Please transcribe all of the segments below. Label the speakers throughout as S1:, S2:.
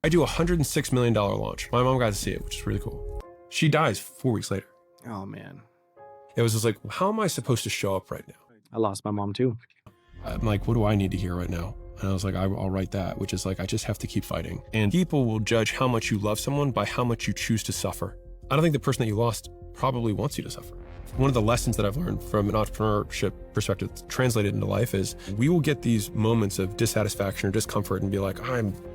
S1: I do a $106 million launch. My mom got to see it, which is really cool. She dies 4 weeks later.
S2: Oh, man.
S1: It was just like, how am I supposed to show up right now?
S2: I lost my mom too.
S1: I'm like, what do I need to hear right now? And I was like, I'll write that, which is like, I just have to keep fighting. And people will judge how much you love someone by how much you choose to suffer. I don't think the person that you lost probably wants you to suffer. One of the lessons that I've learned from an entrepreneurship perspective translated into life is we will get these moments of dissatisfaction or discomfort and be like,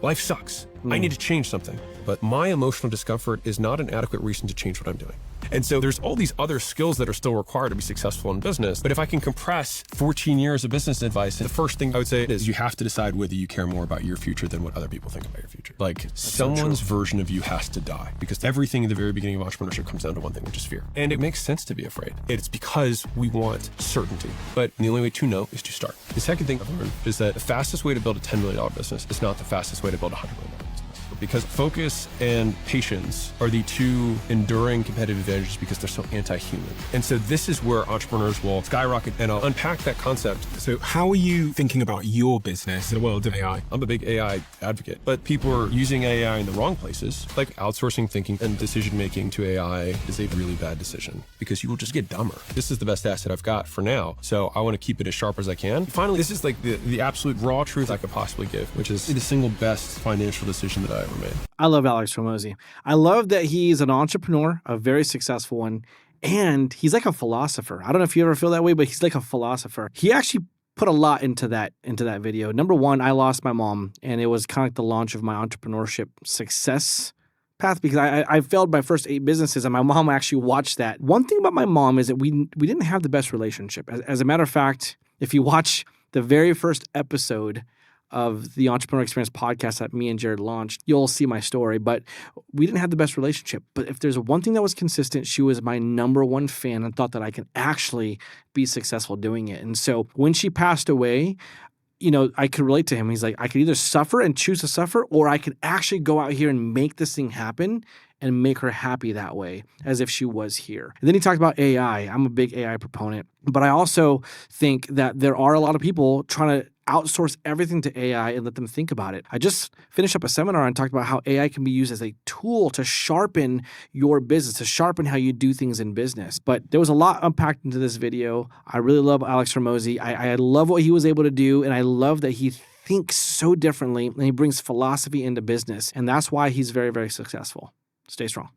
S1: life sucks. I need to change something. But my emotional discomfort is not an adequate reason to change what I'm doing. And so there's all these other skills that are still required to be successful in business. But if I can compress 14 years of business advice, the first thing I would say is you have to decide whether you care more about your future than what other people think about your future. Like someone's version of you has to die because everything in the very beginning of entrepreneurship comes down to one thing, which is fear. And it makes sense to be afraid. It's because we want certainty. But the only way to know is to start. The second thing I've learned is that the fastest way to build a $10 million business is not the fastest way to build a $100 million business. Because focus and patience are the two enduring competitive advantages because they're so anti-human. And so this is where entrepreneurs will skyrocket, and I'll unpack that concept.
S3: So how are you thinking about your business in the world of AI?
S1: I'm a big AI advocate, but people are using AI in the wrong places, like outsourcing thinking and decision-making to AI is a really bad decision because you will just get dumber. This is the best asset I've got for now, so I want to keep it as sharp as I can. Finally, this is like the absolute raw truth I could possibly give, which is the single best financial decision that I ever made.
S2: I love Alex Hormozi. I love that he's an entrepreneur, a very successful one, and he's like a philosopher. I don't know if you ever feel that way, but he's like a philosopher. He actually put a lot into that video. Number one, I lost my mom, and it was kind of like the launch of my entrepreneurship success path because I failed my first 8 businesses, and my mom actually watched that. One thing about my mom is that we didn't have the best relationship. As a matter of fact, if you watch the very first episode of the Entrepreneur Experience podcast that me and Jared launched, you'll see my story. But we didn't have the best relationship. But if there's one thing that was consistent, she was my number one fan and thought that I could actually be successful doing it. And so when she passed away, you know, I could relate to him. He's like, I could either suffer and choose to suffer, or I could actually go out here and make this thing happen and make her happy that way, as if she was here. And then he talked about AI. I'm a big AI proponent, but I also think that there are a lot of people trying to outsource everything to AI and let them think about it. I just finished up a seminar and talked about how AI can be used as a tool to sharpen your business, to sharpen how you do things in business. But there was a lot unpacked into this video. I really love Alex Hormozi. I love what he was able to do, and I love that he thinks so differently and he brings philosophy into business. And that's why he's very, very successful. Stay strong.